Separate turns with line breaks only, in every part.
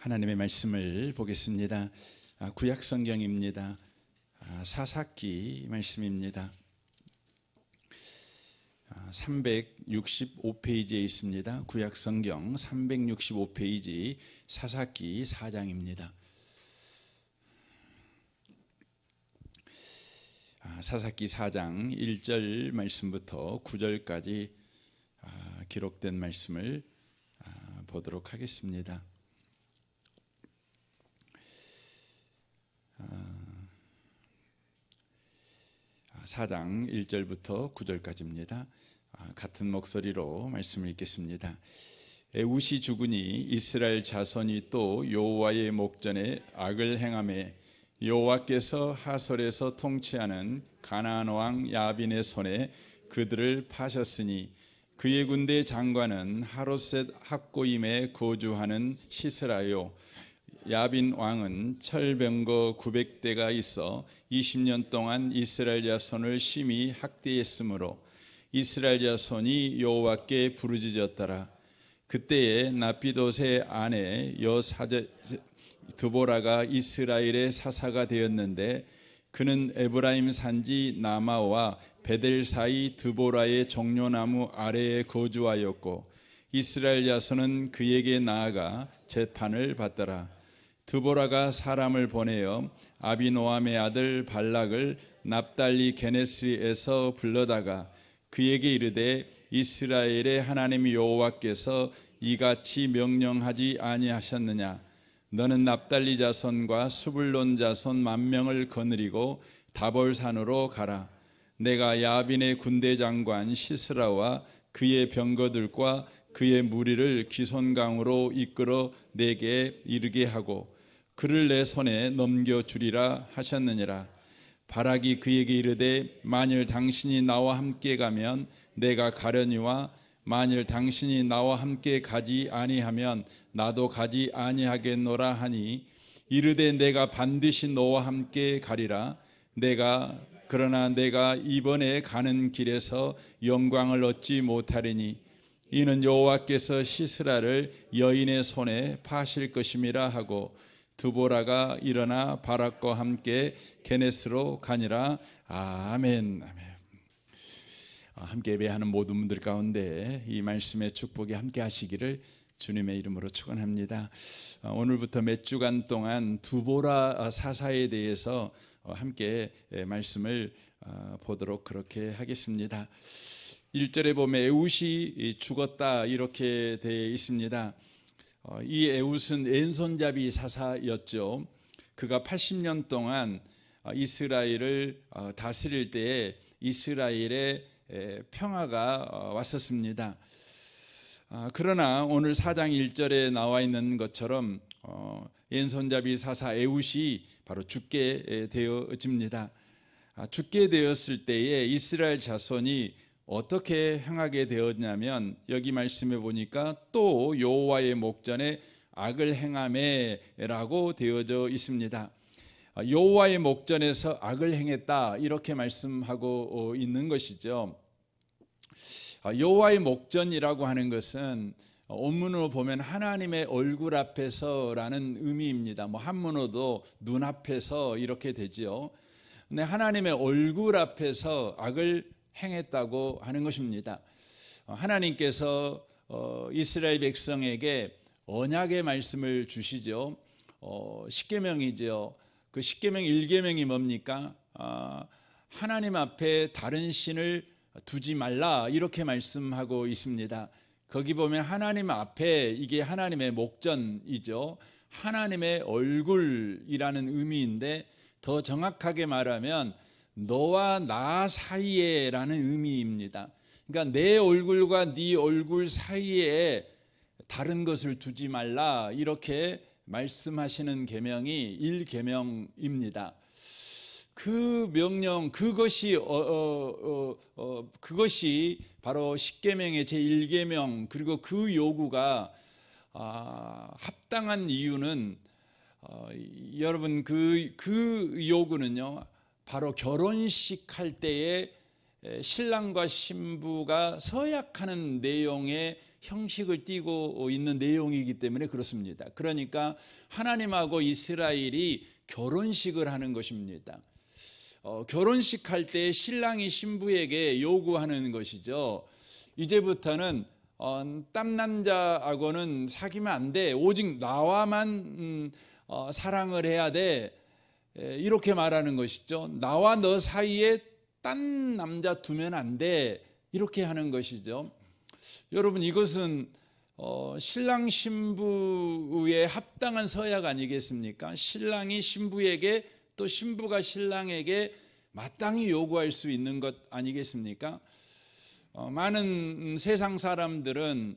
하나님의 말씀을 보겠습니다. 구약 성경입니다. 사사기 말씀입니다. 365페이지에 있습니다. 구약 성경 365페이지 사사기 4장입니다. 사사기 4장 1절 말씀부터 9절까지 기록된 말씀을 보도록 하겠습니다. 4장 1절부터 9절까지입니다. 같은 목소리로 말씀을 읽겠습니다. 에웃이 죽으니 이스라엘 자손이 또 여호와의 목전에 악을 행하매 여호와께서 하솔에서 통치하는 가나안 왕 야빈의 손에 그들을 파셨으니 그의 군대 장관은 하롯셋 학고임에 거주하는 시스라요. 야빈 왕은 철병거 900대가 있어 20년 동안 이스라엘 자손을 심히 학대했으므로 이스라엘 자손이 여호와께 부르짖었더라. 그때에 나피돗의 아내 여사제 드보라가 이스라엘의 사사가 되었는데 그는 에브라임 산지 나마와 베델 사이 드보라의 종려나무 아래에 거주하였고 이스라엘 자손은 그에게 나아가 재판을 받더라. 드보라가 사람을 보내어 아비노함의 아들 발락을 납달리 게네스에서 불러다가 그에게 이르되 이스라엘의 하나님 여호와께서 이같이 명령하지 아니하셨느냐. 너는 납달리 자손과 수불론 자손 10,000명을 거느리고 다볼산으로 가라. 내가 야빈의 군대 장관 시스라와 그의 병거들과 그의 무리를 기손강으로 이끌어 내게 이르게 하고 그를 내 손에 넘겨주리라 하셨느니라. 바락이 그에게 이르되 만일 당신이 나와 함께 가면 내가 가려니와 만일 당신이 나와 함께 가지 아니하면 나도 가지 아니하겠노라 하니 이르되 내가 반드시 너와 함께 가리라. 그러나 내가 이번에 가는 길에서 영광을 얻지 못하리니 이는 여호와께서 시스라를 여인의 손에 파실 것임이라 하고 드보라가 일어나 바락과 함께 게네스로 가니라. 아멘. 함께 예배하는 모든 분들 가운데 이 말씀의 축복이 함께 하시기를 주님의 이름으로 축원합니다. 오늘부터 몇 주간 동안 드보라 사사에 대해서 함께 말씀을 보도록 그렇게 하겠습니다. 1절에 보면 에웃이 죽었다 이렇게 되어 있습니다. 이 에웃은 왼손잡이 사사였죠. 그가 80년 동안 이스라엘을 다스릴 때에 이스라엘의 평화가 왔었습니다. 그러나 오늘 4장 1절에 나와 있는 것처럼 왼손잡이 사사 에웃이 바로 죽게 되어집니다. 죽게 되었을 때에 이스라엘 자손이 어떻게 행하게 되었냐면 여기 말씀해 보니까 또 여호와의 목전에 악을 행하매라고 되어져 있습니다. 여호와의 목전에서 악을 행했다 이렇게 말씀하고 있는 것이죠. 여호와의 목전이라고 하는 것은 원문으로 보면 하나님의 얼굴 앞에서라는 의미입니다. 한문어도 눈앞에서 이렇게 되죠. 근데 하나님의 얼굴 앞에서 악을 행했다고 하는 것입니다. 하나님께서 이스라엘 백성에게 언약의 말씀을 주시죠. 십계명이죠. 그 십계명 1계명이 뭡니까? 하나님 앞에 다른 신을 두지 말라 이렇게 말씀하고 있습니다. 거기 보면 하나님 앞에 이게 하나님의 목전이죠. 하나님의 얼굴이라는 의미인데 더 정확하게 말하면 너와 나 사이에라는 의미입니다. 그러니까 내 얼굴과 네 얼굴 사이에 다른 것을 두지 말라 이렇게 말씀하시는 계명이 1계명입니다. 그 명령 그것이 바로 십계명의 제1계명 그리고 그 요구가 합당한 이유는 여러분 그 요구는요. 바로 결혼식 할 때에 신랑과 신부가 서약하는 내용의 형식을 띠고 있는 내용이기 때문에 그렇습니다. 그러니까 하나님하고 이스라엘이 결혼식을 하는 것입니다. 결혼식 할 때 신랑이 신부에게 요구하는 것이죠. 이제부터는 딴 남자하고는 사귀면 안 돼. 오직 나와만 사랑을 해야 돼. 이렇게 말하는 것이죠. 나와 너 사이에 딴 남자 두면 안 돼. 이렇게 하는 것이죠. 여러분, 이것은 신랑 신부의 합당한 서약 아니겠습니까? 신랑이 신부에게 또 신부가 신랑에게 마땅히 요구할 수 있는 것 아니겠습니까? 많은 세상 사람들은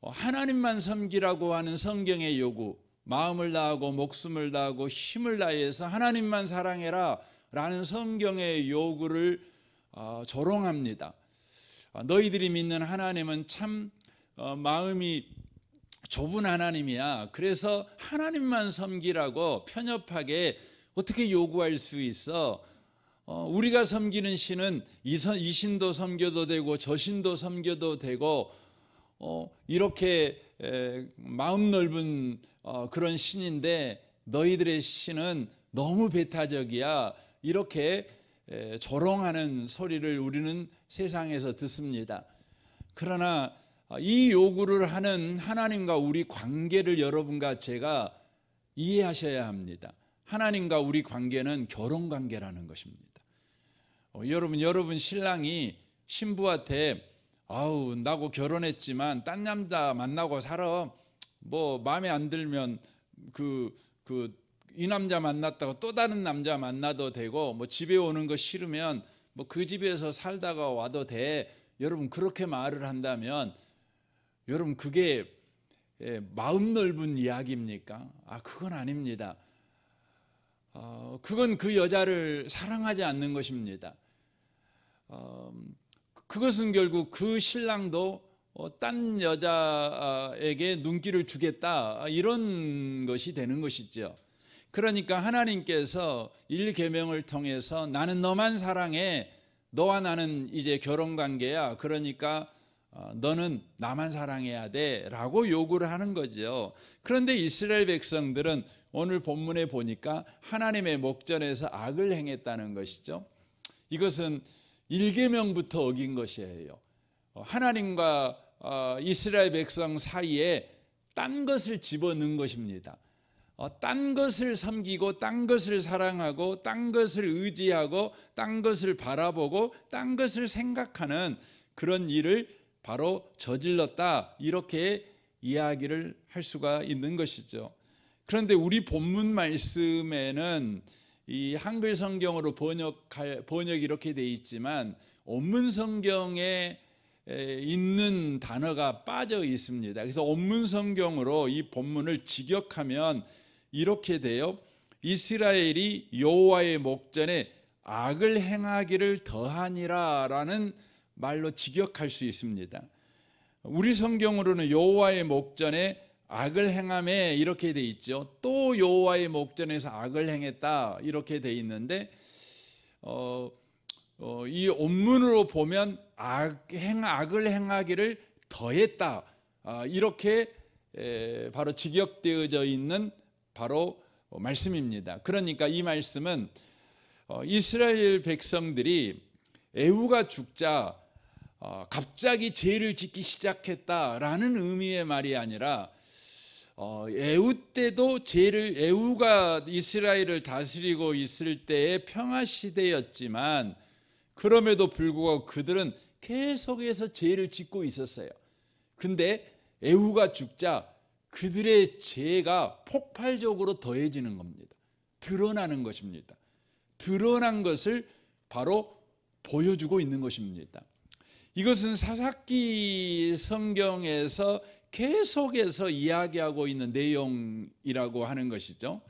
하나님만 섬기라고 하는 성경의 요구, 마음을 다하고 목숨을 다하고 힘을 다해서 하나님만 사랑해라 라는 성경의 요구를 조롱합니다. 너희들이 믿는 하나님은 참 마음이 좁은 하나님이야. 그래서 하나님만 섬기라고 편협하게 어떻게 요구할 수 있어? 우리가 섬기는 신은 이 신도 섬겨도 되고 저 신도 섬겨도 되고 이렇게 마음 넓은 그런 신인데 너희들의 신은 너무 배타적이야. 이렇게 조롱하는 소리를 우리는 세상에서 듣습니다. 그러나 이 요구를 하는 하나님과 우리 관계를 여러분과 제가 이해하셔야 합니다. 하나님과 우리 관계는 결혼 관계라는 것입니다. 여러분 신랑이 신부한테 아우 나하고 결혼했지만 딴 남자 만나고 살아. 뭐 마음에 안 들면 이 남자 만났다고 또 다른 남자 만나도 되고 뭐 집에 오는 거 싫으면 뭐 그 집에서 살다가 와도 돼. 여러분 그렇게 말을 한다면 여러분 그게 마음 넓은 이야기입니까? 그건 아닙니다. 그건 그 여자를 사랑하지 않는 것입니다. 그것은 결국 그 신랑도 딴 여자에게 눈길을 주겠다 이런 것이 되는 것이죠. 그러니까 하나님께서 1계명을 통해서 나는 너만 사랑해. 너와 나는 이제 결혼관계야. 그러니까 너는 나만 사랑해야 돼 라고 요구를 하는 거죠. 그런데 이스라엘 백성들은 오늘 본문에 보니까 하나님의 목전에서 악을 행했다는 것이죠. 이것은 1계명부터 어긴 것이에요. 하나님과 이스라엘 백성 사이에 딴 것을 집어넣은 것입니다. 딴 것을 섬기고 딴 것을 사랑하고 딴 것을 의지하고 딴 것을 바라보고 딴 것을 생각하는 그런 일을 바로 저질렀다 이렇게 이야기를 할 수가 있는 것이죠. 그런데 우리 본문 말씀에는 이 한글 성경으로 번역이 이렇게 돼 있지만 원문 성경에 있는 단어가 빠져 있습니다. 그래서 원문 성경으로 이 본문을 직역하면 이렇게 돼요. 이스라엘이 여호와의 목전에 악을 행하기를 더하니라 라는 말로 직역할 수 있습니다. 우리 성경으로는 여호와의 목전에 악을 행함에 이렇게 돼 있죠. 또 여호와의 목전에서 악을 행했다 이렇게 돼 있는데 이 원문으로 보면 악을 행하기를 더했다 이렇게 바로 직역되어져 있는 바로 말씀입니다. 그러니까 이 말씀은 이스라엘 백성들이 에후가 죽자 갑자기 죄를 짓기 시작했다라는 의미의 말이 아니라 에후 때도 에후가 이스라엘을 다스리고 있을 때의 평화 시대였지만 그럼에도 불구하고 그들은 계속해서 죄를 짓고 있었어요. 근데 에후가 죽자 그들의 죄가 폭발적으로 더해지는 겁니다. 드러나는 것입니다. 드러난 것을 바로 보여주고 있는 것입니다. 이것은 사사기 성경에서 계속해서 이야기하고 있는 내용이라고 하는 것이죠.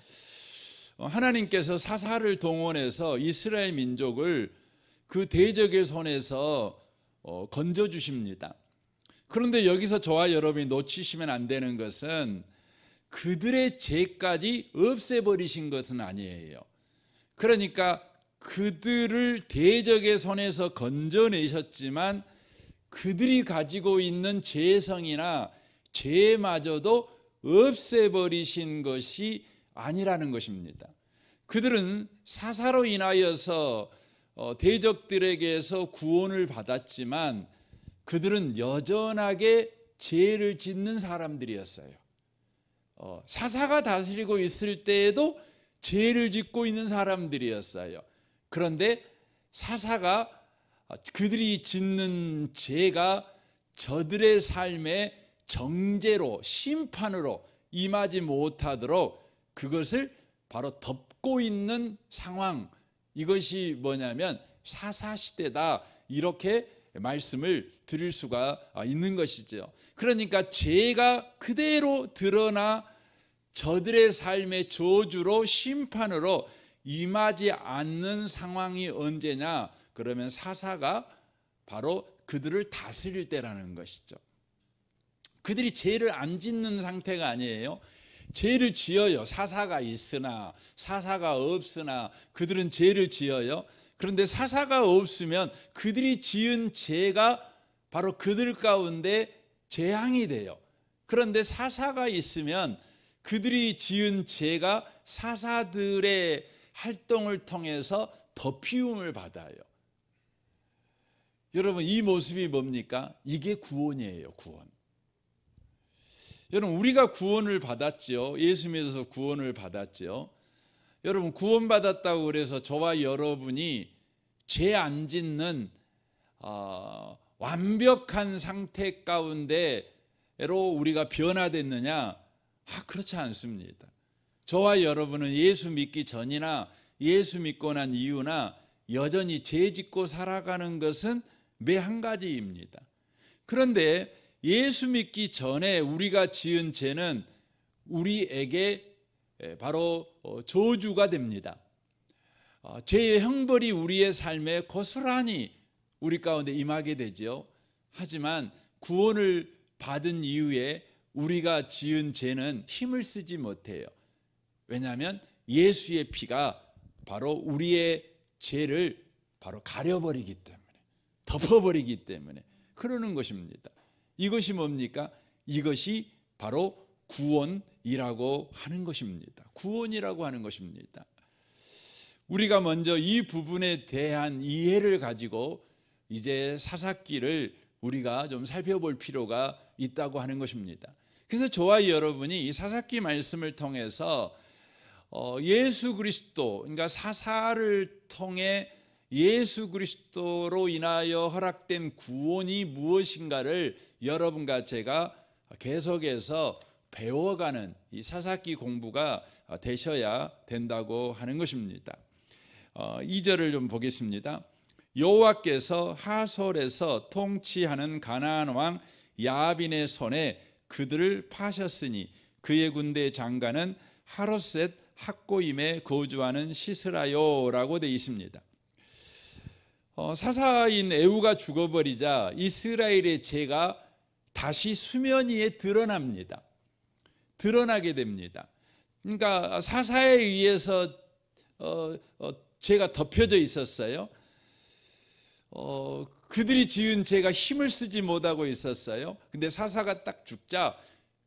하나님께서 사사를 동원해서 이스라엘 민족을 그 대적의 손에서 건져주십니다. 그런데 여기서 저와 여러분이 놓치시면 안 되는 것은 그들의 죄까지 없애버리신 것은 아니에요. 그러니까 그들을 대적의 손에서 건져내셨지만 그들이 가지고 있는 죄성이나 죄마저도 없애버리신 것이 아니라는 것입니다. 그들은 사사로 인하여서 대적들에게서 구원을 받았지만 그들은 여전하게 죄를 짓는 사람들이었어요. 사사가 다스리고 있을 때에도 죄를 짓고 있는 사람들이었어요. 그런데 사사가 그들이 짓는 죄가 저들의 삶에 정죄로 심판으로 임하지 못하도록 그것을 바로 덮고 있는 상황, 이것이 뭐냐면 사사시대다, 이렇게 말씀을 드릴 수가 있는 것이죠. 그러니까 죄가 그대로 드러나 저들의 삶의 저주로 심판으로 임하지 않는 상황이 언제냐? 그러면 사사가 바로 그들을 다스릴 때라는 것이죠. 그들이 죄를 안 짓는 상태가 아니에요. 죄를 지어요. 사사가 있으나 사사가 없으나 그들은 죄를 지어요. 그런데 사사가 없으면 그들이 지은 죄가 바로 그들 가운데 재앙이 돼요. 그런데 사사가 있으면 그들이 지은 죄가 사사들의 활동을 통해서 덮이움을 받아요. 여러분, 이 모습이 뭡니까? 이게 구원이에요. 구원. 여러분, 우리가 구원을 받았죠. 예수 믿어서 구원을 받았죠. 여러분, 구원받았다고 그래서 저와 여러분이 죄 안 짓는 완벽한 상태 가운데로 우리가 변화됐느냐? 그렇지 않습니다. 저와 여러분은 예수 믿기 전이나 예수 믿고 난 이후나 여전히 죄 짓고 살아가는 것은 매 한 가지입니다. 그런데 예수 믿기 전에 우리가 지은 죄는 우리에게 바로 저주가 됩니다. 죄의 형벌이 우리의 삶에 고스란히 우리 가운데 임하게 되죠. 하지만 구원을 받은 이후에 우리가 지은 죄는 힘을 쓰지 못해요. 왜냐하면 예수의 피가 바로 우리의 죄를 바로 가려버리기 때문에, 덮어버리기 때문에 그러는 것입니다. 이것이 뭡니까? 이것이 바로 구원이라고 하는 것입니다. 구원이라고 하는 것입니다. 우리가 먼저 이 부분에 대한 이해를 가지고 이제 사사기를 우리가 좀 살펴볼 필요가 있다고 하는 것입니다. 그래서 저와 여러분이 이 사사기 말씀을 통해서 예수 그리스도, 그러니까 사사를 통해 예수 그리스도로 인하여 허락된 구원이 무엇인가를 여러분과 제가 계속해서 배워가는 이 사사기 공부가 되셔야 된다고 하는 것입니다. 2절을 좀 보겠습니다. 여호와께서 하솔에서 통치하는 가나안 왕 야빈의 손에 그들을 파셨으니 그의 군대 장관은 하롯셋 학고임에 거주하는 시스라요라고 되어 있습니다. 사사인 에후가 죽어버리자 이스라엘의 죄가 다시 수면 위에 드러납니다. 드러나게 됩니다. 그러니까 사사에 의해서 죄가 덮여져 있었어요. 그들이 지은 죄가 힘을 쓰지 못하고 있었어요. 근데 사사가 딱 죽자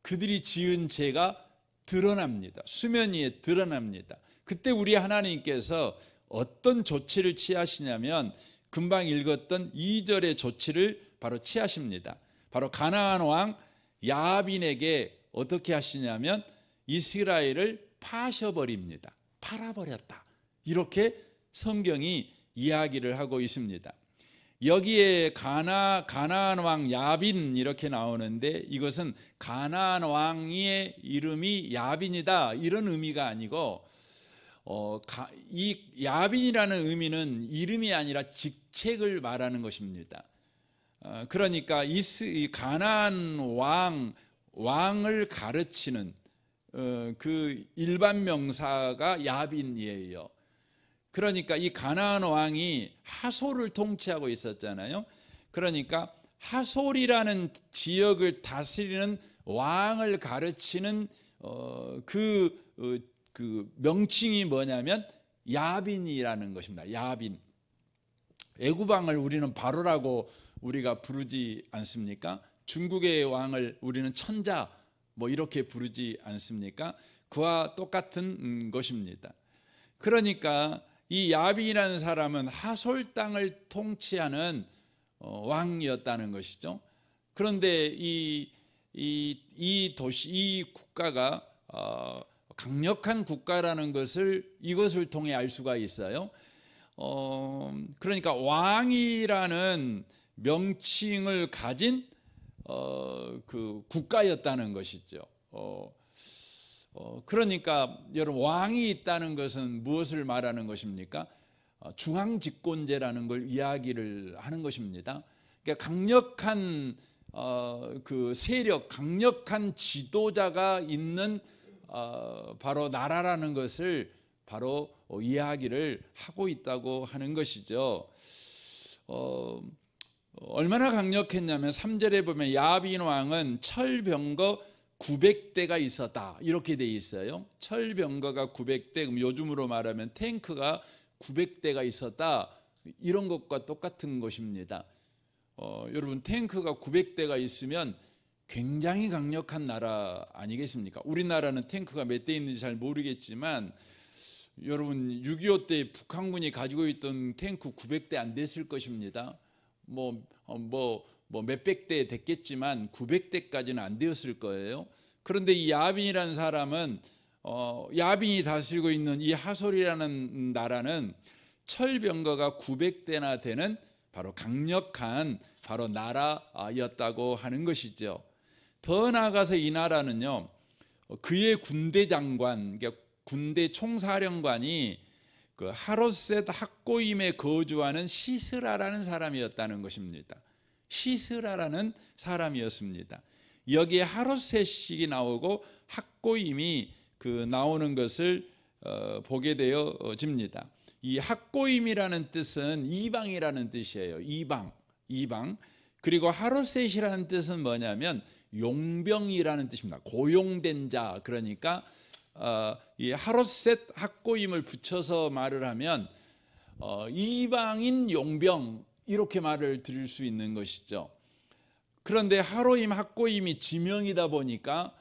그들이 지은 죄가 드러납니다. 수면 위에 드러납니다. 그때 우리 하나님께서 어떤 조치를 취하시냐면 금방 읽었던 2절의 조치를 바로 취하십니다. 바로 가나안 왕 야빈에게 어떻게 하시냐면 이스라엘을 파셔버립니다. 팔아버렸다. 이렇게 성경이 이야기를 하고 있습니다. 여기에 가나안 왕 야빈 이렇게 나오는데 이것은 가나안 왕의 이름이 야빈이다 이런 의미가 아니고 이 야빈이라는 의미는 이름이 아니라 직책을 말하는 것입니다. 그러니까 이 가나안 왕을 가르치는 그 일반 명사가 야빈이에요. 그러니까 이 가나안 왕이 하솔을 통치하고 있었잖아요. 그러니까 하솔이라는 지역을 다스리는 왕을 가르치는 그 명칭이 뭐냐면 야빈이라는 것입니다. 야빈. 애굽 왕을 우리는 바로라고 우리가 부르지 않습니까? 중국의 왕을 우리는 천자 뭐 이렇게 부르지 않습니까? 그와 똑같은 것입니다. 그러니까 이 야빈이라는 사람은 하솔 땅을 통치하는 왕이었다는 것이죠. 그런데 이 도시, 이 국가가 강력한 국가라는 것을 이것을 통해 알 수가 있어요. 그러니까 왕이라는 명칭을 가진 그 국가였다는 것이죠. 그러니까 여러분, 왕이 있다는 것은 무엇을 말하는 것입니까? 중앙집권제라는 걸 이야기를 하는 것입니다. 그러니까 강력한 그 세력, 강력한 지도자가 있는 바로 나라라는 것을 바로 이야기를 하고 있다고 하는 것이죠. 얼마나 강력했냐면 3절에 보면 야빈 왕은 철병거 900대가 있었다 이렇게 돼 있어요. 철병거가 900대, 요즘으로 말하면 탱크가 900대가 있었다, 이런 것과 똑같은 것입니다. 여러분, 탱크가 900대가 있으면 굉장히 강력한 나라 아니겠습니까? 우리나라는 탱크가 몇 대 있는지 잘 모르겠지만 여러분, 6.25 때 북한군이 가지고 있던 탱크 900대 안 됐을 것입니다. 몇백 대 됐겠지만 900대까지는 안 되었을 거예요. 그런데 이 야빈이라는 사람은 야빈이 다스리고 있는 이 하솔이라는 나라는 철병거가 900대나 되는 바로 강력한 바로 나라였다고 하는 것이죠. 더 나아가서 이 나라는요, 그의 군대 장관, 그러니까 군대 총사령관이 그 하롯셋 학고임에 거주하는 시스라라는 사람이었다는 것입니다. 시스라라는 사람이었습니다. 여기에 하롯셋이 나오고 학고임이 그 나오는 것을 보게 되어집니다. 이 학고임이라는 뜻은 이방이라는 뜻이에요. 이방. 그리고 하롯셋이라는 뜻은 뭐냐면 용병이라는 뜻입니다. 고용된 자. 그러니까 이 하롯셋 학고임을 붙여서 말을 하면 이방인 용병, 이렇게 말을 드릴 수 있는 것이죠. 그런데 하로임 학고임이 지명이다 보니까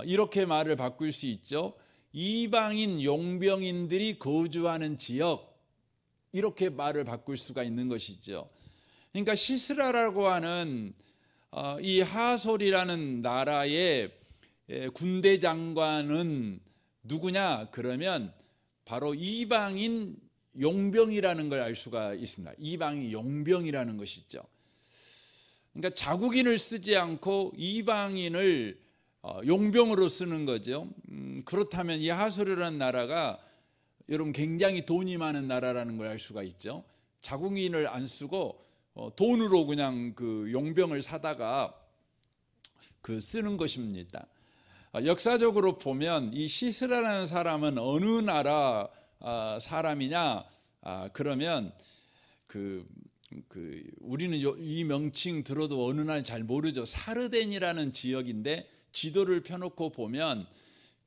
이렇게 말을 바꿀 수 있죠. 이방인 용병인들이 거주하는 지역, 이렇게 말을 바꿀 수가 있는 것이죠. 그러니까 시스라라고 하는 이 하솔이라는 나라의 군대 장관은 누구냐? 그러면 바로 이방인 용병이라는 걸 알 수가 있습니다. 이방인 용병이라는 것이죠. 그러니까 자국인을 쓰지 않고 이방인을 용병으로 쓰는 거죠. 그렇다면 이 하솔이라는 나라가 여러분 굉장히 돈이 많은 나라라는 걸 알 수가 있죠. 자국인을 안 쓰고 돈으로 그냥 그 용병을 사다가 그 쓰는 것입니다. 역사적으로 보면 이 시스라라는 사람은 어느 나라 사람이냐? 그러면 우리는 이 명칭 들어도 어느 날 잘 모르죠. 사르덴이라는 지역인데 지도를 펴놓고 보면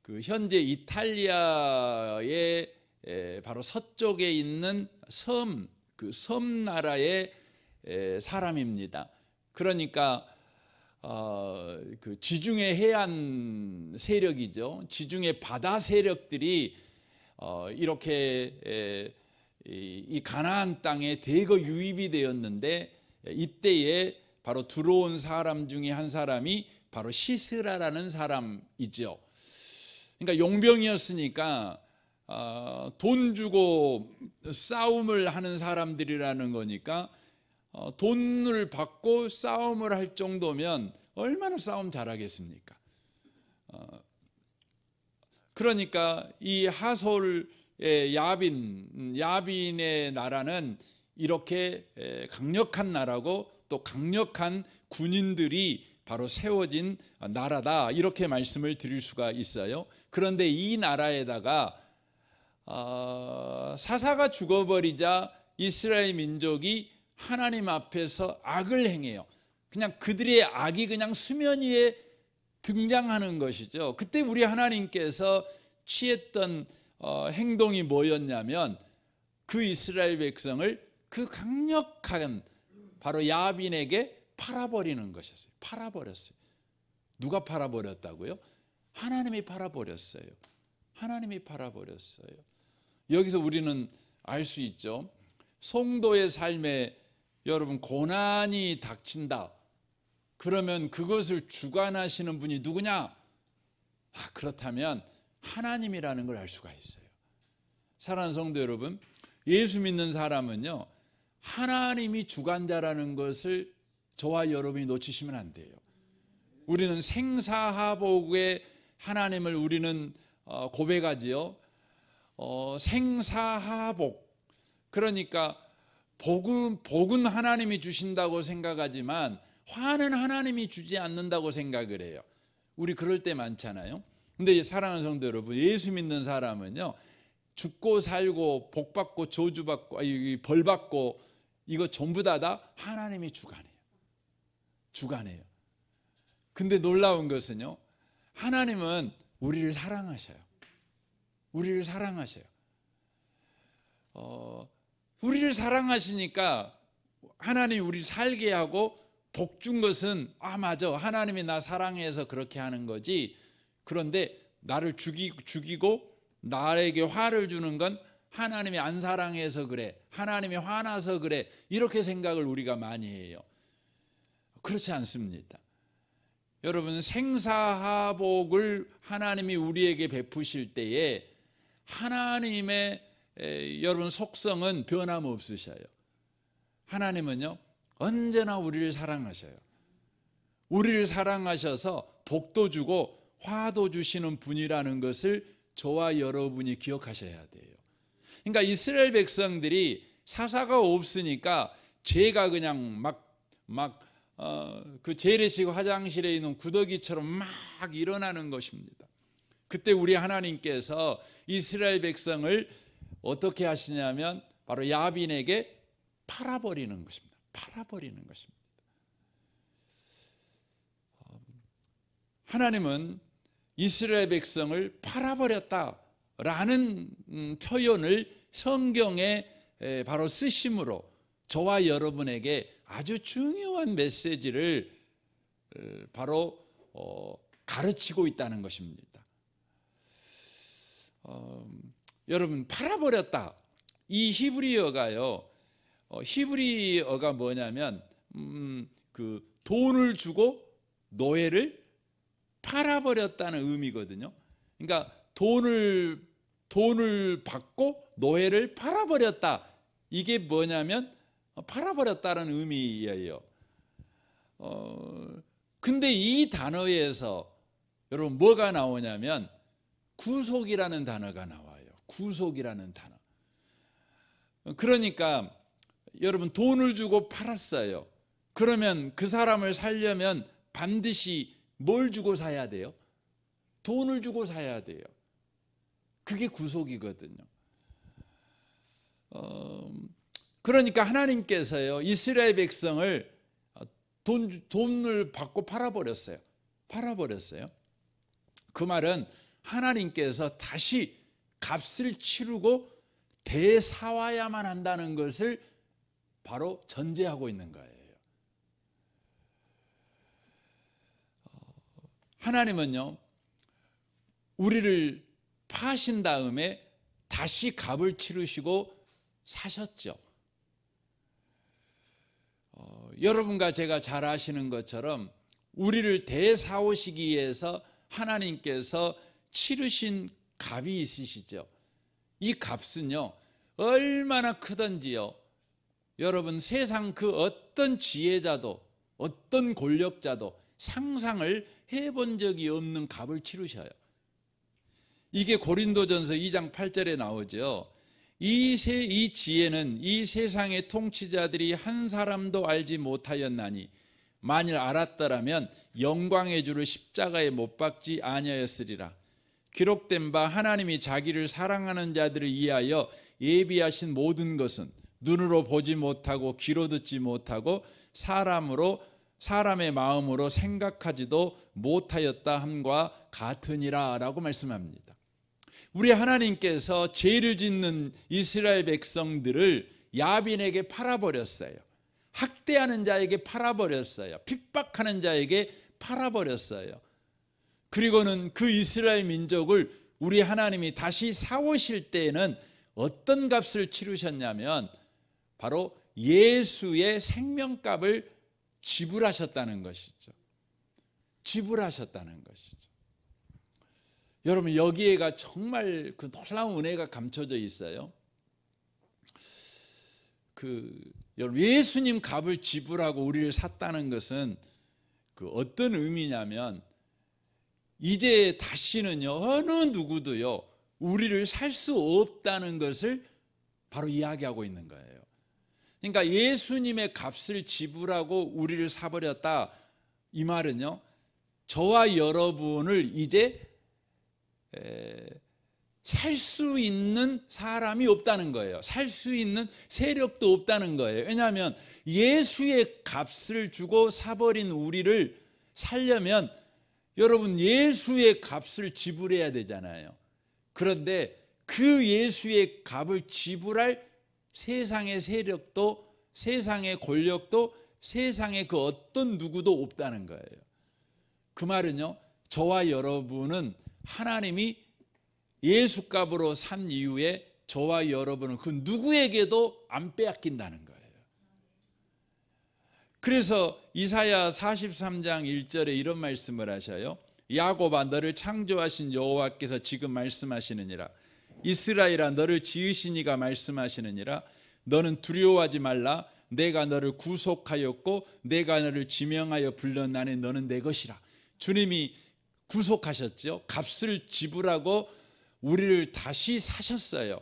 그 현재 이탈리아의 바로 서쪽에 있는 그 섬 나라의 사람입니다. 그러니까 그 지중해 해안 세력이죠. 지중해 바다 세력들이 이렇게 이 가나안 땅에 대거 유입이 되었는데 이때에 바로 들어온 사람 중에 한 사람이 바로 시스라라는 사람이죠. 그러니까 용병이었으니까 돈 주고 싸움을 하는 사람들이라는 거니까 돈을 받고 싸움을 할 정도면 얼마나 싸움 잘하겠습니까? 그러니까 이 하솔의 야빈의 나라는 이렇게 강력한 나라고 또 강력한 군인들이 바로 세워진 나라다, 이렇게 말씀을 드릴 수가 있어요. 그런데 이 나라에다가 사사가 죽어버리자 이스라엘 민족이 하나님 앞에서 악을 행해요. 그냥 그들의 악이 그냥 수면 위에 등장하는 것이죠. 그때 우리 하나님께서 취했던 행동이 뭐였냐면 그 이스라엘 백성을 그 강력한 바로 야빈에게 팔아버리는 것이었어요. 팔아버렸어요. 누가 팔아버렸다고요? 하나님이 팔아버렸어요. 하나님이 팔아버렸어요. 여기서 우리는 알 수 있죠. 성도의 삶에 여러분 고난이 닥친다. 그러면 그것을 주관하시는 분이 누구냐? 그렇다면 하나님이라는 걸 알 수가 있어요. 사랑하는 성도 여러분, 예수 믿는 사람은요, 하나님이 주관자라는 것을 저와 여러분이 놓치시면 안 돼요. 우리는 생사하복의 하나님을 우리는 고백하지요. 생사하복. 그러니까 복은 하나님이 주신다고 생각하지만 화는 하나님이 주지 않는다고 생각을 해요. 우리 그럴 때 많잖아요. 근데 사랑하는 성도 여러분, 예수 믿는 사람은요, 죽고 살고 복 받고 저주 받고 벌 받고 이거 전부 다 하나님이 주관해요. 주관해요. 근데 놀라운 것은요, 하나님은 우리를 사랑하셔요. 우리를 사랑하셔요. 우리를 사랑하시니까 하나님이 우리를 살게 하고 복 준 것은 맞아, 하나님이 나 사랑해서 그렇게 하는 거지. 그런데 나를 죽이고 나에게 화를 주는 건 하나님이 안 사랑해서 그래, 하나님이 화나서 그래, 이렇게 생각을 우리가 많이 해요. 그렇지 않습니다. 여러분, 생사하복을 하나님이 우리에게 베푸실 때에 하나님의 여러분 속성은 변함없으셔요. 하나님은요, 언제나 우리를 사랑하셔요. 우리를 사랑하셔서 복도 주고 화도 주시는 분이라는 것을 저와 여러분이 기억하셔야 돼요. 그러니까 이스라엘 백성들이 사사가 없으니까 죄가 그냥 그 재래식 화장실에 있는 구더기처럼 막 일어나는 것입니다. 그때 우리 하나님께서 이스라엘 백성을 어떻게 하시냐면 바로 야빈에게 팔아버리는 것입니다. 팔아버리는 것입니다. 하나님은 이스라엘 백성을 팔아버렸다라는 표현을 성경에 바로 쓰심으로 저와 여러분에게 아주 중요한 메시지를 바로 가르치고 있다는 것입니다. 여러분, 팔아버렸다. 이 히브리어가요, 히브리어가 뭐냐면 그 돈을 주고 노예를 팔아버렸다는 의미거든요. 그러니까 돈을 받고 노예를 팔아버렸다. 이게 뭐냐면 팔아버렸다는 의미예요. 근데 이 단어에서 여러분 뭐가 나오냐면 구속이라는 단어가 나와요. 구속이라는 단어. 그러니까 여러분, 돈을 주고 팔았어요. 그러면 그 사람을 살려면 반드시 뭘 주고 사야 돼요? 돈을 주고 사야 돼요. 그게 구속이거든요. 그러니까 하나님께서요, 이스라엘 백성을 돈을 받고 팔아버렸어요. 팔아버렸어요. 그 말은 하나님께서 다시 값을 치르고 되사와야만 한다는 것을 바로 전제하고 있는 거예요. 하나님은요, 우리를 파신 다음에 다시 값을 치르시고 사셨죠. 여러분과 제가 잘 아시는 것처럼 우리를 되사오시기 위해서 하나님께서 치르신 값이 있으시죠. 이 값은요, 얼마나 크던지요, 여러분, 세상 그 어떤 지혜자도 어떤 권력자도 상상을 해본 적이 없는 값을 치르셔요. 이게 고린도전서 2장 8절에 나오죠. 이 지혜는 이 세상의 통치자들이 한 사람도 알지 못하였나니 만일 알았더라면 영광의 주를 십자가에 못 박지 아니하였으리라. 기록된 바 하나님이 자기를 사랑하는 자들을 위하여 예비하신 모든 것은 눈으로 보지 못하고 귀로 듣지 못하고 사람의 마음으로 생각하지도 못하였다 함과 같으니라 라고 말씀합니다. 우리 하나님께서 죄를 짓는 이스라엘 백성들을 야빈에게 팔아버렸어요. 학대하는 자에게 팔아버렸어요. 핍박하는 자에게 팔아버렸어요. 그리고는 그 이스라엘 민족을 우리 하나님이 다시 사오실 때에는 어떤 값을 치르셨냐면 바로 예수의 생명값을 지불하셨다는 것이죠. 지불하셨다는 것이죠. 여러분, 여기에가 정말 그 놀라운 은혜가 감춰져 있어요. 여러분, 예수님 값을 지불하고 우리를 샀다는 것은 그 어떤 의미냐면 이제 다시는요 어느 누구도요 우리를 살 수 없다는 것을 바로 이야기하고 있는 거예요. 그러니까 예수님의 값을 지불하고 우리를 사버렸다, 이 말은요 저와 여러분을 이제 살 수 있는 사람이 없다는 거예요. 살 수 있는 세력도 없다는 거예요. 왜냐하면 예수의 값을 주고 사버린 우리를 살려면 여러분 예수의 값을 지불해야 되잖아요. 그런데 그 예수의 값을 지불할 세상의 세력도, 세상의 권력도, 세상의 그 어떤 누구도 없다는 거예요. 그 말은요 저와 여러분은 하나님이 예수 값으로 산 이후에 저와 여러분은 그 누구에게도 안 빼앗긴다는 거예요. 그래서 이사야 43장 1절에 이런 말씀을 하셔요. 야곱아, 너를 창조하신 여호와께서 지금 말씀하시느니라. 이스라엘아, 너를 지으신 이가 말씀하시느니라. 너는 두려워하지 말라. 내가 너를 구속하였고 내가 너를 지명하여 불렀나니 너는 내 것이라. 주님이 구속하셨죠. 값을 지불하고 우리를 다시 사셨어요.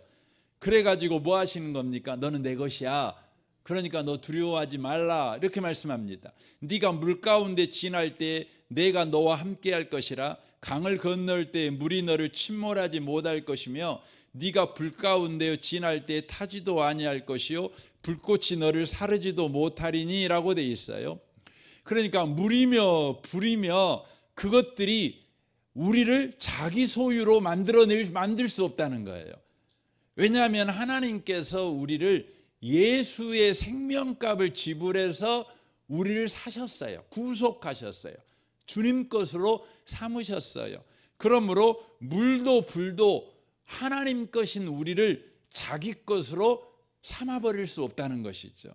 그래가지고 뭐 하시는 겁니까? 너는 내 것이야. 그러니까 너 두려워하지 말라, 이렇게 말씀합니다. 네가 물 가운데 지날 때 내가 너와 함께 할 것이라. 강을 건널 때 물이 너를 침몰하지 못할 것이며 네가 불 가운데 지날 때 타지도 아니할 것이요 불꽃이 너를 사르지도 못하리니 라고 돼 있어요. 그러니까 물이며 불이며 그것들이 우리를 자기 소유로 만들 수 없다는 거예요. 왜냐하면 하나님께서 우리를 예수의 생명값을 지불해서 우리를 사셨어요. 구속하셨어요. 주님 것으로 삼으셨어요. 그러므로 물도 불도 하나님 것인 우리를 자기 것으로 삼아버릴 수 없다는 것이죠.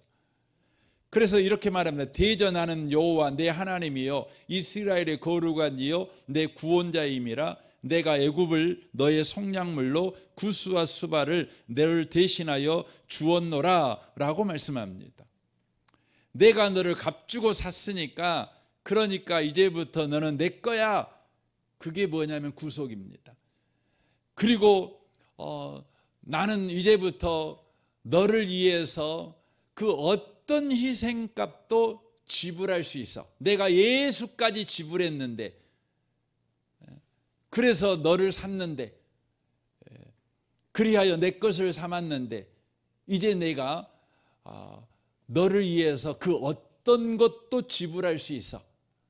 그래서 이렇게 말합니다. 대전하는 여호와 내 하나님이여 이스라엘의 거룩한 이여 내 구원자임이라. 내가 애굽을 너의 속량물로 구스와 수바를 너를 대신하여 주었노라 라고 말씀합니다. 내가 너를 값주고 샀으니까, 그러니까 이제부터 너는 내 거야. 그게 뭐냐면 구속입니다. 그리고 나는 이제부터 너를 위해서 그 어떤 희생값도 지불할 수 있어. 내가 예수까지 지불했는데, 그래서 너를 샀는데, 그리하여 내 것을 삼았는데 이제 내가 너를 위해서 그 어떤 것도 지불할 수 있어.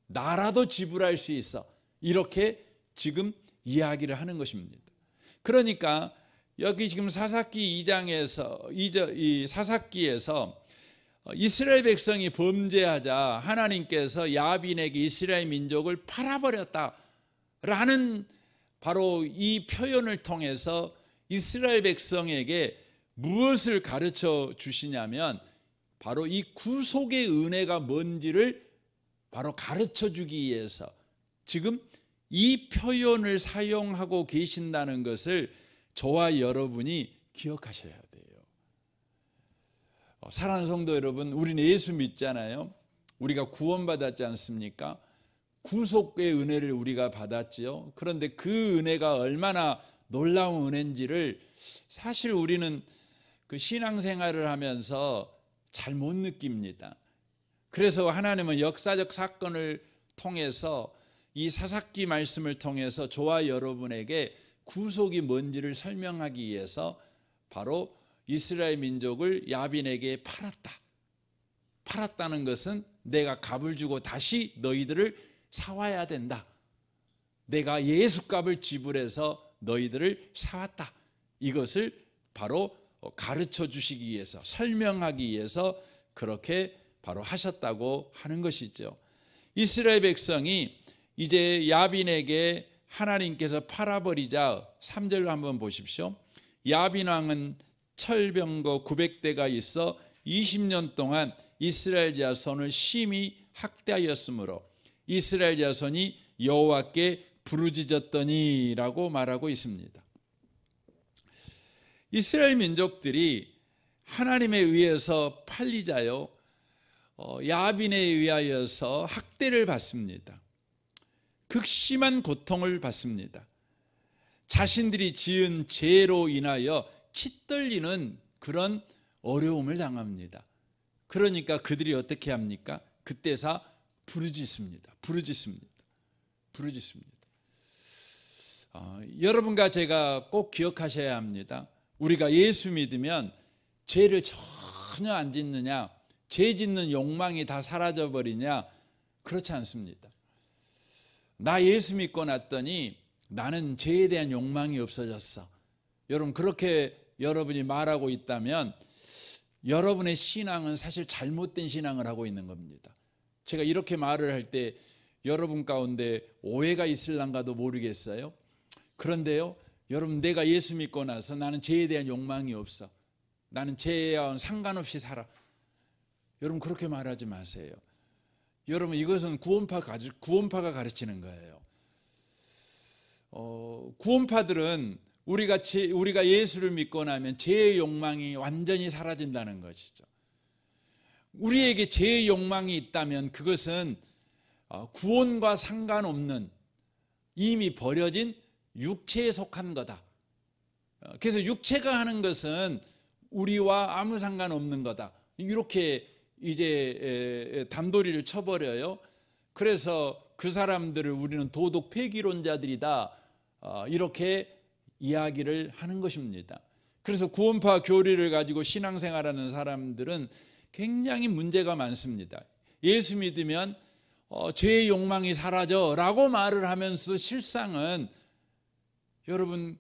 나라도 지불할 수 있어. 이렇게 지금 이야기를 하는 것입니다. 그러니까 여기 지금 사사기 2장에서 이 사사기에서 이스라엘 백성이 범죄하자 하나님께서 야빈에게 이스라엘 민족을 팔아버렸다라는 바로 이 표현을 통해서 이스라엘 백성에게 무엇을 가르쳐 주시냐면 바로 이 구속의 은혜가 뭔지를 바로 가르쳐 주기 위해서 지금 이 표현을 사용하고 계신다는 것을 저와 여러분이 기억하셔야 돼요. 사랑하는 성도 여러분, 우리는 예수 믿잖아요. 우리가 구원받았지 않습니까? 구속의 은혜를 우리가 받았지요. 그런데 그 은혜가 얼마나 놀라운 은혜인지를 사실 우리는 그 신앙생활을 하면서 잘 못 느낍니다. 그래서 하나님은 역사적 사건을 통해서 이 사사기 말씀을 통해서 저와 여러분에게 구속이 뭔지를 설명하기 위해서 바로 이스라엘 민족을 야빈에게 팔았다는 것은 내가 값을 주고 다시 너희들을 사와야 된다. 내가 예수값을 지불해서 너희들을 사왔다. 이것을 바로 가르쳐 주시기 위해서, 설명하기 위해서 그렇게 바로 하셨다고 하는 것이죠. 이스라엘 백성이 이제 야빈에게 하나님께서 팔아버리자 3절로 한번 보십시오. 야빈 왕은 철병거 900대가 있어 20년 동안 이스라엘 자손을 심히 학대하였으므로 이스라엘 자손이 여호와께 부르짖었더니라고 말하고 있습니다. 이스라엘 민족들이 하나님에 의해서 팔리자요, 야빈에 의하여서 학대를 받습니다. 극심한 고통을 받습니다. 자신들이 지은 죄로 인하여 치떨리는 그런 어려움을 당합니다. 그러니까 그들이 어떻게 합니까? 그때서 부르짖습니다. 여러분과 제가 꼭 기억하셔야 합니다. 우리가 예수 믿으면 죄를 전혀 안 짓느냐, 죄 짓는 욕망이 다 사라져 버리냐? 그렇지 않습니다. 나 예수 믿고 났더니 나는 죄에 대한 욕망이 없어졌어. 여러분, 그렇게 여러분이 말하고 있다면 여러분의 신앙은 사실 잘못된 신앙을 하고 있는 겁니다. 제가 이렇게 말을 할 때 여러분 가운데 오해가 있을랑가도 모르겠어요. 그런데요, 여러분, 내가 예수 믿고 나서 나는 죄에 대한 욕망이 없어, 나는 죄와 상관없이 살아, 여러분 그렇게 말하지 마세요. 여러분, 이것은 구원파가 가르치는 거예요. 구원파들은 우리가 예수를 믿고 나면 죄의 욕망이 완전히 사라진다는 것이죠. 우리에게 죄의 욕망이 있다면 그것은 구원과 상관없는 이미 버려진 육체에 속한 거다. 그래서 육체가 하는 것은 우리와 아무 상관없는 거다. 이렇게 이제 단도리를 쳐버려요. 그래서 그 사람들을 우리는 도덕 폐기론자들이다, 이렇게 이야기를 하는 것입니다. 그래서 구원파 교리를 가지고 신앙생활하는 사람들은 굉장히 문제가 많습니다. 예수 믿으면 죄의 욕망이 사라져 라고 말을 하면서 실상은 여러분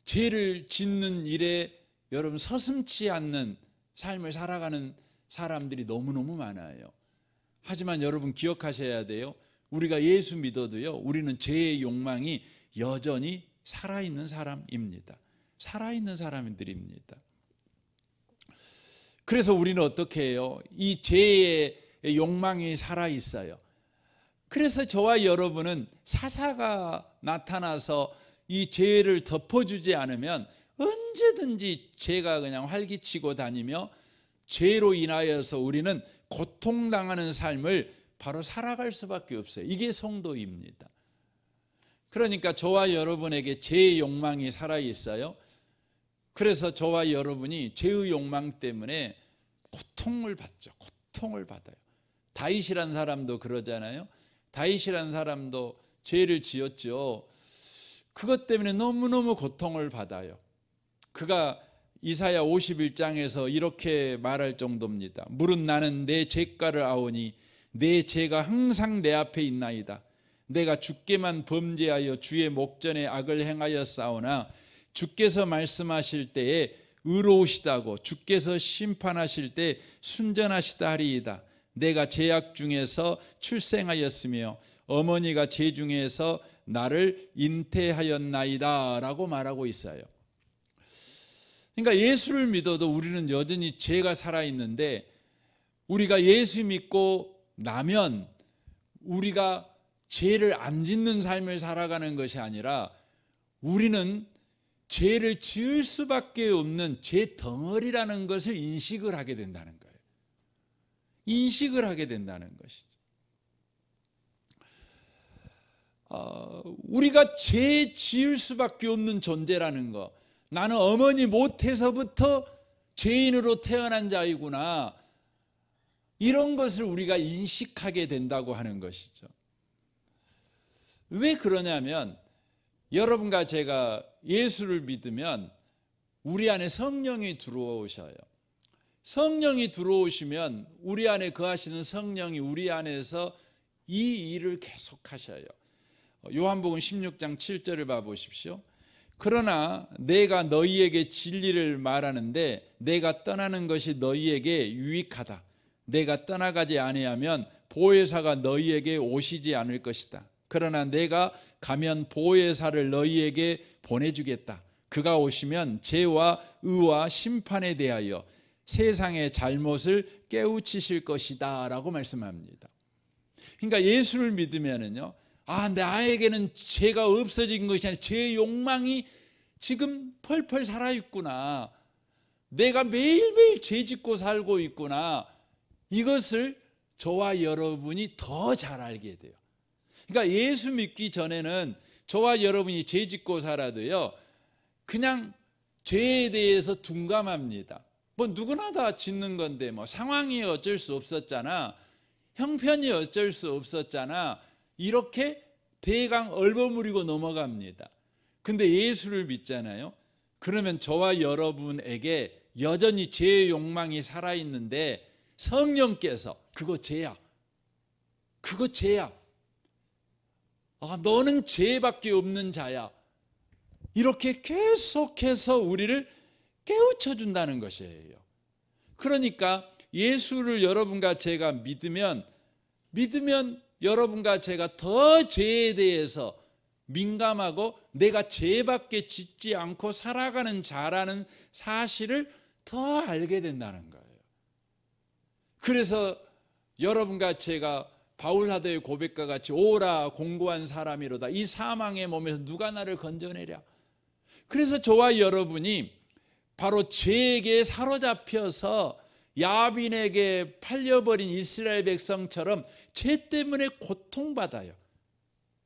죄를 짓는 일에 여러분 서슴지 않는 삶을 살아가는 사람들이 너무너무 많아요. 하지만 여러분 기억하셔야 돼요. 우리가 예수 믿어도요, 우리는 죄의 욕망이 여전히 살아있는 사람입니다. 살아있는 사람들입니다. 그래서 우리는 어떻게 해요? 이 죄의 욕망이 살아있어요. 그래서 저와 여러분은 사사가 나타나서 이 죄를 덮어주지 않으면 언제든지 죄가 그냥 활기치고 다니며 죄로 인하여서 우리는 고통당하는 삶을 바로 살아갈 수밖에 없어요. 이게 성도입니다. 그러니까 저와 여러분에게 죄의 욕망이 살아있어요. 그래서 저와 여러분이 죄의 욕망 때문에 고통을 받죠. 고통을 받아요. 다윗이란 사람도 그러잖아요. 다윗이란 사람도 죄를 지었죠. 그것 때문에 너무너무 고통을 받아요. 그가 이사야 51장에서 이렇게 말할 정도입니다. 무릇 나는 내 죄가를 아오니 내 죄가 항상 내 앞에 있나이다. 내가 주께만 범죄하여 주의 목전에 악을 행하여 싸우나 주께서 말씀하실 때에 의로우시다고 주께서 심판하실 때 순전하시다 하리이다. 내가 죄악 중에서 출생하였으며 어머니가 죄 중에서 나를 잉태하였나이다 라고 말하고 있어요. 그러니까 예수를 믿어도 우리는 여전히 죄가 살아있는데, 우리가 예수 믿고 나면 우리가 죄를 안 짓는 삶을 살아가는 것이 아니라 우리는 죄를 지을 수밖에 없는 죄 덩어리라는 것을 인식을 하게 된다는 거예요. 인식을 하게 된다는 것이죠. 우리가 죄 지을 수밖에 없는 존재라는 거, 나는 어머니 못해서부터 죄인으로 태어난 자이구나, 이런 것을 우리가 인식하게 된다고 하는 것이죠. 왜 그러냐면 여러분과 제가 예수를 믿으면 우리 안에 성령이 들어오셔요. 성령이 들어오시면 우리 안에 거하시는 성령이 우리 안에서 이 일을 계속하셔요. 요한복음 16장 7절을 봐보십시오. 그러나 내가 너희에게 진리를 말하는데 내가 떠나는 것이 너희에게 유익하다. 내가 떠나가지 아니하면 보혜사가 너희에게 오시지 않을 것이다. 그러나 내가 가면 보혜사를 너희에게 보내주겠다. 그가 오시면 죄와 의와 심판에 대하여 세상의 잘못을 깨우치실 것이다 라고 말씀합니다. 그러니까 예수를 믿으면은요, 나에게는 죄가 없어진 것이 아니라 죄의 욕망이 지금 펄펄 살아있구나, 내가 매일매일 죄 짓고 살고 있구나, 이것을 저와 여러분이 더 잘 알게 돼요. 그러니까 예수 믿기 전에는 저와 여러분이 죄 짓고 살아도요, 그냥 죄에 대해서 둔감합니다. 뭐 누구나 다 짓는 건데, 뭐 상황이 어쩔 수 없었잖아, 형편이 어쩔 수 없었잖아, 이렇게 대강 얼버무리고 넘어갑니다. 근데 예수를 믿잖아요. 그러면 저와 여러분에게 여전히 죄의 욕망이 살아있는데 성령께서 그거 죄야, 그거 죄야, 너는 죄밖에 없는 자야, 이렇게 계속해서 우리를 깨우쳐 준다는 것이에요. 그러니까 예수를 여러분과 제가 믿으면 여러분과 제가 더 죄에 대해서 민감하고 내가 죄밖에 짓지 않고 살아가는 자라는 사실을 더 알게 된다는 거예요. 그래서 여러분과 제가 바울 사도의 고백과 같이 오라 공고한 사람이로다, 이 사망의 몸에서 누가 나를 건져내랴. 그래서 저와 여러분이 바로 죄에게 사로잡혀서 야빈에게 팔려버린 이스라엘 백성처럼 죄 때문에 고통받아요.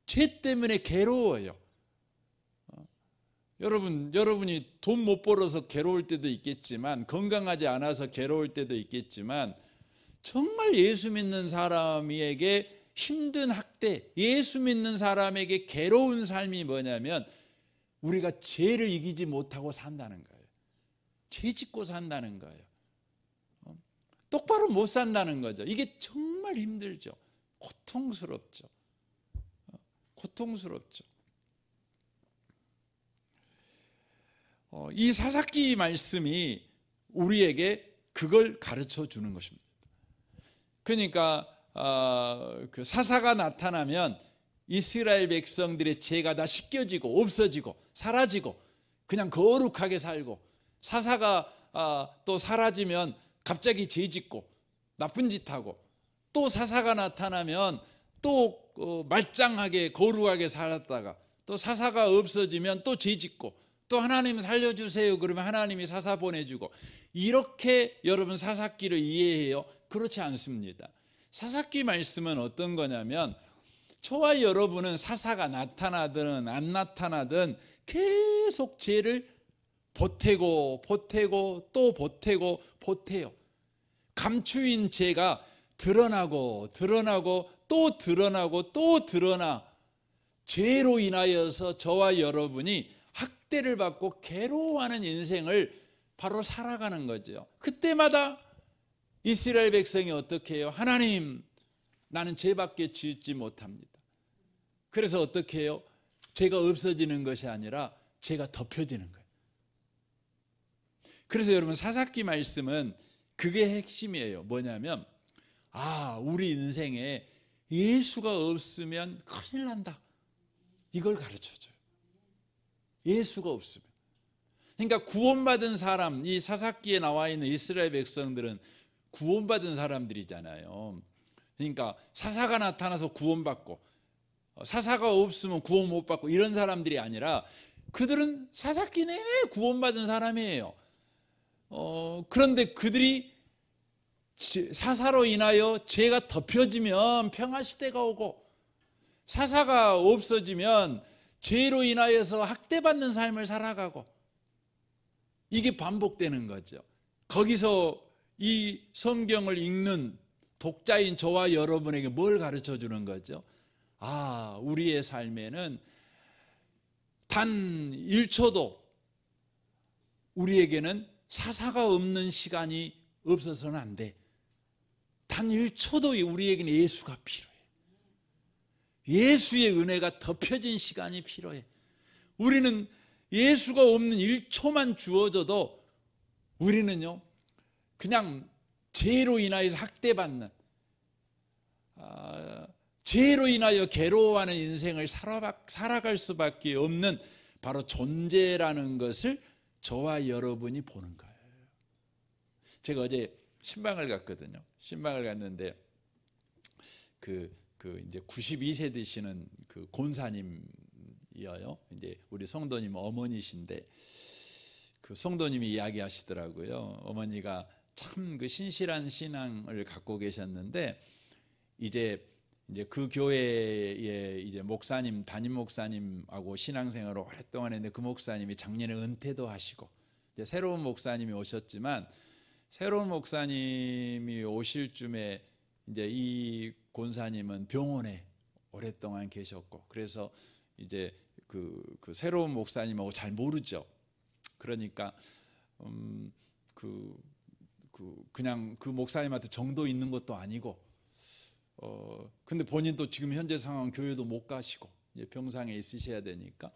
죄 때문에 괴로워요. 여러분이 돈 못 벌어서 괴로울 때도 있겠지만, 건강하지 않아서 괴로울 때도 있겠지만, 정말 예수 믿는 사람에게 힘든 학대, 예수 믿는 사람에게 괴로운 삶이 뭐냐면 우리가 죄를 이기지 못하고 산다는 거예요. 죄 짓고 산다는 거예요. 똑바로 못 산다는 거죠. 이게 정말 힘들죠. 고통스럽죠. 고통스럽죠. 이 사사기 말씀이 우리에게 그걸 가르쳐 주는 것입니다. 그러니까 그 사사가 나타나면 이스라엘 백성들의 죄가 다 씻겨지고 없어지고 사라지고 그냥 거룩하게 살고, 사사가 또 사라지면 갑자기 죄 짓고 나쁜 짓 하고, 또 사사가 나타나면 또 말짱하게 거룩하게 살았다가, 또 사사가 없어지면 또 죄 짓고, 또 하나님 살려주세요 그러면 하나님이 사사 보내주고, 이렇게 여러분 사사기를 이해해요? 그렇지 않습니다. 사사기 말씀은 어떤 거냐면 저와 여러분은 사사가 나타나든 안 나타나든 계속 죄를 보태고 또 보태요. 감추인 죄가 드러나고 또 드러나, 죄로 인하여서 저와 여러분이 학대를 받고 괴로워하는 인생을 바로 살아가는 거죠. 그때마다 이스라엘 백성이 어떻게 해요? 하나님, 나는 죄밖에 짓지 못합니다. 그래서 어떻게 해요? 죄가 없어지는 것이 아니라 죄가 덮여지는 거예요. 그래서 여러분 사사기 말씀은 그게 핵심이에요. 뭐냐면 우리 인생에 예수가 없으면 큰일 난다, 이걸 가르쳐줘요. 예수가 없으면. 그러니까 구원받은 사람, 이 사사기에 나와 있는 이스라엘 백성들은 구원받은 사람들이잖아요. 그러니까 사사가 나타나서 구원받고, 사사가 없으면 구원 못 받고, 이런 사람들이 아니라 그들은 사사기 내내 구원받은 사람이에요. 그런데 그들이 사사로 인하여 죄가 덮여지면 평화시대가 오고, 사사가 없어지면 죄로 인하여서 학대받는 삶을 살아가고, 이게 반복되는 거죠. 거기서 이 성경을 읽는 독자인 저와 여러분에게 뭘 가르쳐 주는 거죠? 우리의 삶에는 단 1초도 우리에게는 사사가 없는 시간이 없어서는 안 돼. 단 1초도 우리에게는 예수가 필요해. 예수의 은혜가 덮여진 시간이 필요해. 우리는 예수가 없는 1초만 주어져도 우리는요 그냥 죄로 인하여 학대받는, 죄로 인하여 괴로워하는 인생을 살아갈 수밖에 없는 바로 존재라는 것을 저와 여러분이 보는 거예요. 제가 어제 신방을 갔거든요. 신방을 갔는데 이제 92세 되시는 그 권사님이어요. 이제 우리 성도님 어머니신데 그 성도님이 이야기하시더라고요. 어머니가 참 그 신실한 신앙을 갖고 계셨는데 이제 그 교회에 이제 목사님, 담임 목사님하고 신앙생활을 오랫동안 했는데 그 목사님이 작년에 은퇴도 하시고 이제 새로운 목사님이 오셨지만 새로운 목사님이 오실 쯤에 이제 이 권사님은 병원에 오랫동안 계셨고 그래서 이제 그 새로운 목사님하고 잘 모르죠. 그러니까 그냥 그 목사님한테 정도 있는 것도 아니고 근데 본인도 지금 현재 상황 교회도 못 가시고 이제 병상에 있으셔야 되니까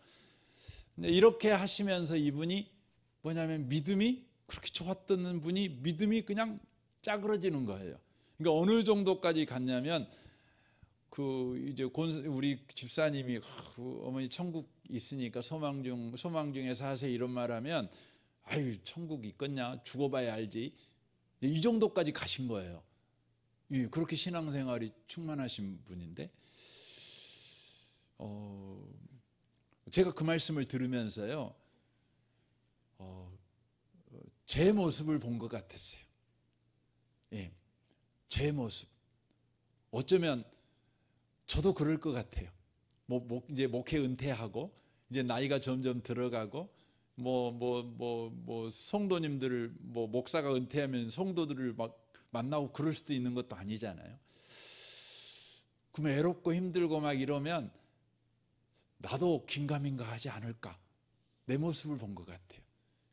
근데 이렇게 하시면서 이분이 뭐냐면 믿음이 그렇게 좋았던 분이 믿음이 그냥 짜그러지는 거예요. 그러니까 어느 정도까지 갔냐면 이제 우리 집사님이 어머니 천국 있으니까 소망 중에 사세 이런 말하면 아유 천국 있겠냐 죽어봐야 알지 이 정도까지 가신 거예요. 그렇게 신앙생활이 충만하신 분인데 제가 그 말씀을 들으면서요 제 모습을 본 것 같았어요. 예, 제 모습. 어쩌면 저도 그럴 것 같아요. 이제 목회 은퇴하고 이제 나이가 점점 들어가고 성도님들을 목사가 은퇴하면 성도들을 막 만나고 그럴 수도 있는 것도 아니잖아요. 그럼 외롭고 힘들고 막 이러면 나도 긴가민가 하지 않을까 내 모습을 본 것 같아요.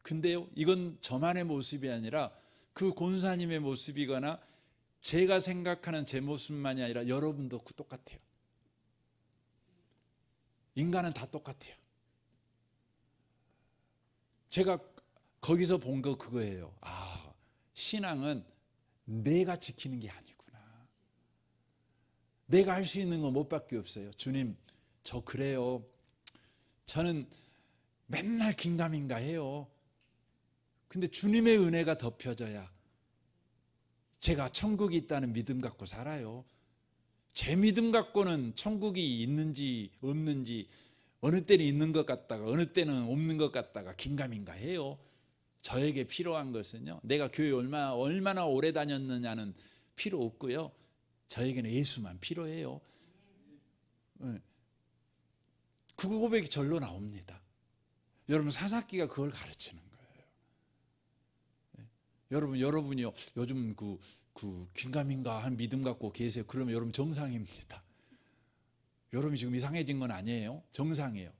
근데요 이건 저만의 모습이 아니라 그 권사님의 모습이거나 제가 생각하는 제 모습만이 아니라 여러분도 똑같아요. 인간은 다 똑같아요. 제가 거기서 본 거 그거예요. 신앙은 내가 지키는 게 아니구나. 내가 할 수 있는 건 뭐밖에 없어요. 주님 저 그래요. 저는 맨날 긴가민가 해요. 근데 주님의 은혜가 덮여져야 제가 천국이 있다는 믿음 갖고 살아요. 제 믿음 갖고는 천국이 있는지 없는지 어느 때는 있는 것 같다가 어느 때는 없는 것 같다가 긴가민가 해요. 저에게 필요한 것은요 내가 교회 얼마나 오래 다녔느냐는 필요 없고요 저에게는 예수만 필요해요. 그 고백이 절로 나옵니다. 여러분 사사기가 그걸 가르치는 거예요. 여러분이요 요즘 긴가민가 한 믿음 갖고 계세요. 그러면 여러분 정상입니다. 여러분이 지금 이상해진 건 아니에요. 정상이에요.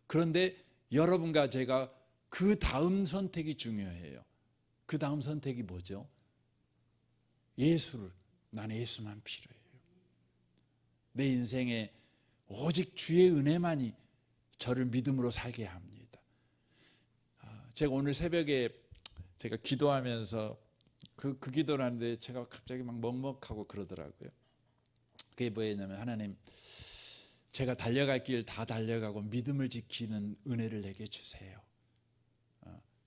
그런데 여러분과 제가 그 다음 선택이 중요해요. 그 다음 선택이 뭐죠? 나는 예수만 필요해요. 내 인생에 오직 주의 은혜만이 저를 믿음으로 살게 합니다. 제가 오늘 새벽에 제가 기도하면서 그 기도를 하는데 제가 갑자기 막 먹먹하고 그러더라고요. 그게 뭐였냐면 하나님 제가 달려갈 길 다 달려가고 믿음을 지키는 은혜를 내게 주세요.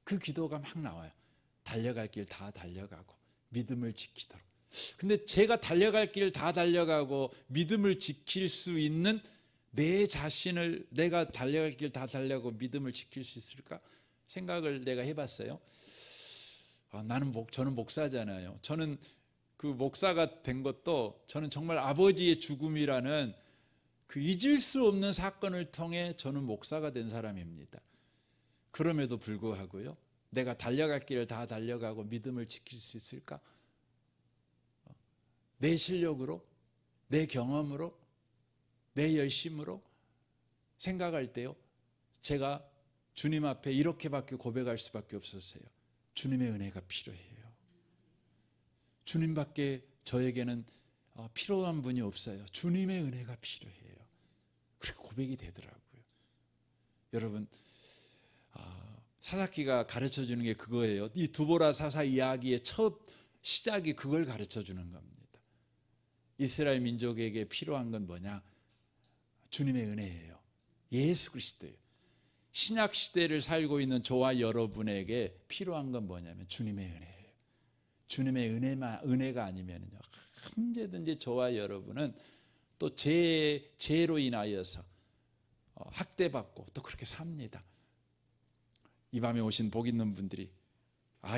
그 기도가 막 나와요. 달려갈 길 다 달려가고 믿음을 지키도록. 근데 제가 달려갈 길 다 달려가고 믿음을 지킬 수 있는 내 자신을 내가 달려갈 길 다 달려가고 믿음을 지킬 수 있을까 생각을 내가 해봤어요. 저는 목사잖아요. 저는 그 목사가 된 것도 저는 정말 아버지의 죽음이라는 그 잊을 수 없는 사건을 통해 저는 목사가 된 사람입니다. 그럼에도 불구하고요 내가 달려갈 길을 다 달려가고 믿음을 지킬 수 있을까? 내 실력으로, 내 경험으로, 내 열심으로 생각할 때요 제가 주님 앞에 이렇게밖에 고백할 수밖에 없었어요. 주님의 은혜가 필요해요. 주님밖에 저에게는 필요한 분이 없어요. 주님의 은혜가 필요해요. 그렇게 고백이 되더라고요. 여러분 사사기가 가르쳐 주는 게 그거예요. 이 두보라 사사 이야기의 첫 시작이 그걸 가르쳐 주는 겁니다. 이스라엘 민족에게 필요한 건 뭐냐? 주님의 은혜예요. 예수 그리스도예요. 신약 시대를 살고 있는 저와 여러분에게 필요한 건 뭐냐면 주님의 은혜예요. 주님의 은혜가 아니면요, 언제든지 저와 여러분은 또 죄로 인하여서 학대받고 또 그렇게 삽니다. 이 밤에 오신 복 있는 분들이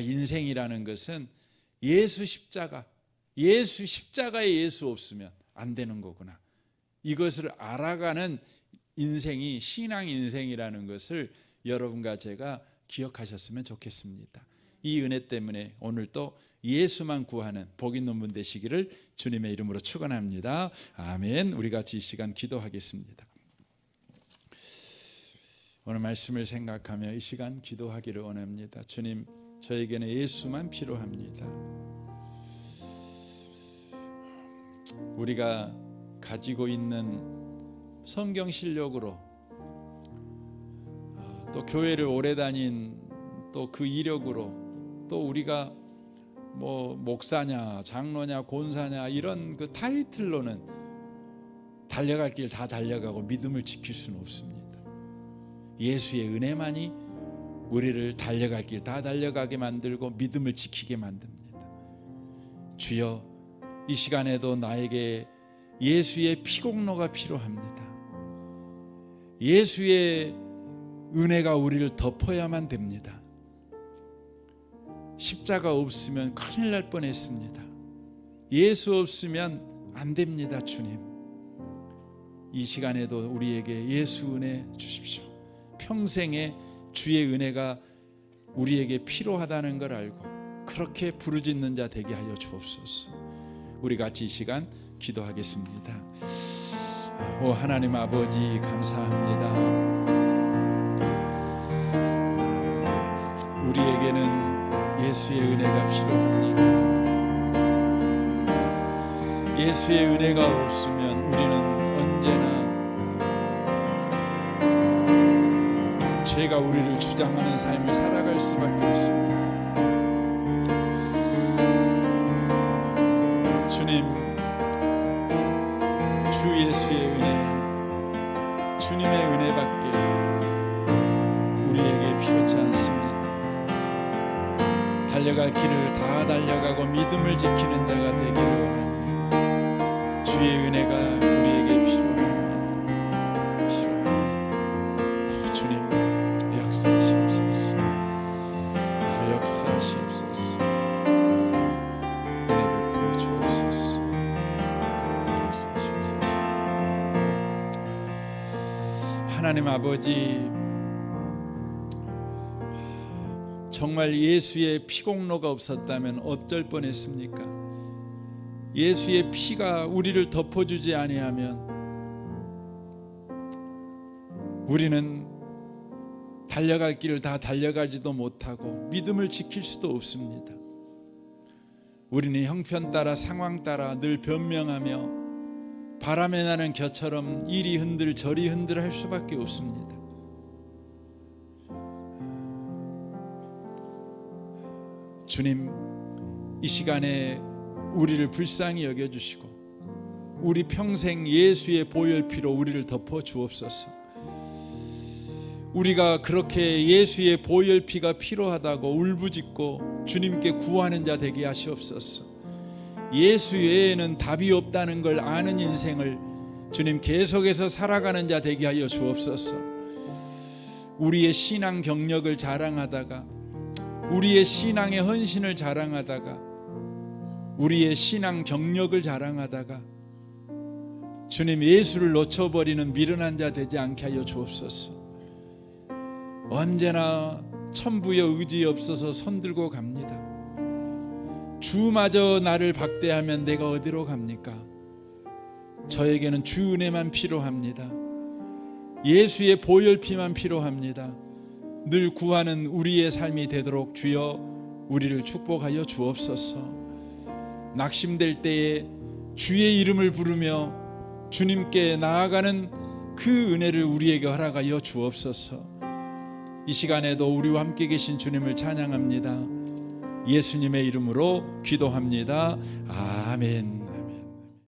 인생이라는 것은 예수 십자가에 예수 없으면 안 되는 거구나, 이것을 알아가는 인생이 신앙 인생이라는 것을 여러분과 제가 기억하셨으면 좋겠습니다. 이 은혜 때문에 오늘 또 예수만 구하는 복 있는 분 되시기를 주님의 이름으로 축원합니다. 아멘. 우리 같이 이 시간 기도하겠습니다. 오늘 말씀을 생각하며 이 시간 기도하기를 원합니다. 주님, 저에게는 예수만 필요합니다. 우리가 가지고 있는 성경 실력으로 또 교회를 오래 다닌 또 그 이력으로 또 우리가 뭐 목사냐 장로냐 권사냐 이런 그 타이틀로는 달려갈 길 다 달려가고 믿음을 지킬 수는 없습니다. 예수의 은혜만이 우리를 달려갈 길 다 달려가게 만들고 믿음을 지키게 만듭니다. 주여, 이 시간에도 나에게 예수의 피공로가 필요합니다. 예수의 은혜가 우리를 덮어야만 됩니다. 십자가 없으면 큰일 날 뻔했습니다. 예수 없으면 안 됩니다. 주님, 이 시간에도 우리에게 예수 은혜 주십시오. 평생에 주의 은혜가 우리에게 필요하다는 걸 알고 그렇게 부르짖는 자 되게 하여 주옵소서. 우리 같이 이 시간 기도하겠습니다. 오 하나님 아버지, 감사합니다. 우리에게는 예수의 은혜가 필요합니다. 예수의 은혜가 없으면 우리는 언제나 죄가 우리를 주장하는 삶을 살아갈 수밖에 없습니다. 주님, 주 예수의 은혜, 주님의 은혜밖에 우리에게 필요치 않습니다. 달려갈 길을 다 달려가고 믿음을 지키는 자가 되기를 원합니다. 주의 은혜가 우리에게 필요합니다. 주님, 역사하시옵소서. 역사하시옵소서. 은혜를 부어주옵소서. 역사하시옵소서. 하나님 아버지, 정말 예수의 피공로가 없었다면 어쩔 뻔했습니까? 예수의 피가 우리를 덮어주지 아니하면 우리는 달려갈 길을 다 달려가지도 못하고 믿음을 지킬 수도 없습니다. 우리는 형편 따라 상황 따라 늘 변명하며 바람에 나는 겨처럼 이리 흔들 저리 흔들 할 수밖에 없습니다. 주님, 이 시간에 우리를 불쌍히 여겨주시고 우리 평생 예수의 보혈피로 우리를 덮어 주옵소서. 우리가 그렇게 예수의 보혈피가 필요하다고 울부짖고 주님께 구하는 자 되게 하시옵소서. 예수 외에는 답이 없다는 걸 아는 인생을 주님 계속해서 살아가는 자 되게 하여 주옵소서. 우리의 신앙 경력을 자랑하다가, 우리의 신앙의 헌신을 자랑하다가, 우리의 신앙 경력을 자랑하다가 주님 예수를 놓쳐버리는 미련한 자 되지 않게 하여 주옵소서. 언제나 천부의 의지 없어서 손들고 갑니다. 주마저 나를 박대하면 내가 어디로 갑니까? 저에게는 주 은혜만 필요합니다. 예수의 보혈피만 필요합니다. 늘 구하는 우리의 삶이 되도록 주여 우리를 축복하여 주옵소서. 낙심될 때에 주의 이름을 부르며 주님께 나아가는 그 은혜를 우리에게 허락하여 주옵소서. 이 시간에도 우리와 함께 계신 주님을 찬양합니다. 예수님의 이름으로 기도합니다. 아멘.